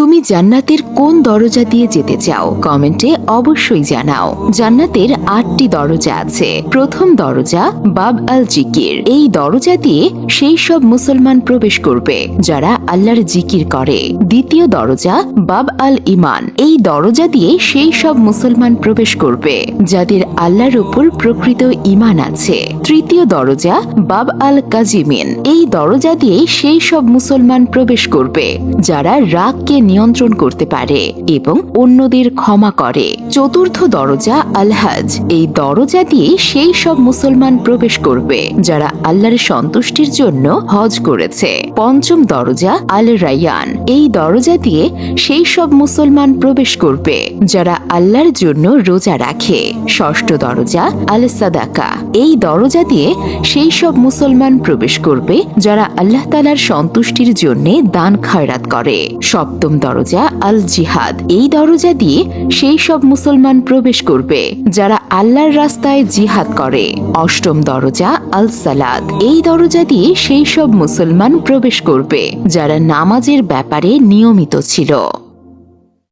তুমি জান্নাতের কোন দরজা দিয়ে যেতে চাও? কমেন্টে অবশ্যই জানাও। জান্নাতের 8টি দরজা আছে। প্রথম দরজা বাব আল জিকির। এই দরজা দিয়ে সেই সব মুসলমান প্রবেশ করবে যারা আল্লাহর জিকির করে। দ্বিতীয় দরজা বাব আল ইমান। এই দরজা দিয়ে সেই সব মুসলমান প্রবেশ করবে যাদের আল্লাহর উপর প্রকৃত ইমান আছে। তৃতীয় দরজা বাব আল কাজিমিন। এই দরজা দিয়ে সেই সব মুসলমান প্রবেশ করবে যারা রাগকে নিয়ন্ত্রণ করতে পারে এবং অন্যদের ক্ষমা করে। চতুর্থ দরজা আল হজ। এই দরজা দিয়ে সেই সব মুসলমান প্রবেশ করবে যারা আল্লাহর সন্তুষ্টির জন্য হজ করেছে। পঞ্চম দরজা আল রায়ান। এই দরজা দিয়ে সেই সব মুসলমান প্রবেশ করবে যারা আল্লাহর জন্য রোজা রাখে। ষষ্ঠ দরজা আল সাদাকা। এই দরজা দিয়ে সেই সব মুসলমান প্রবেশ করবে যারা আল্লাহ তাআলার সন্তুষ্টির জন্য দান খয়রাত করে। সপ্তম দরজা আল জিহাদ। এই দরজা দিয়ে সেই সব মুসলমান প্রবেশ করবে যারা আল্লাহর রাস্তায় জিহাদ করে। অষ্টম দরজা আল সালাত। এই দরজা দিয়ে সেই সব মুসলমান প্রবেশ করবে যারা নামাজের ব্যাপারে নিয়মিত ছিল।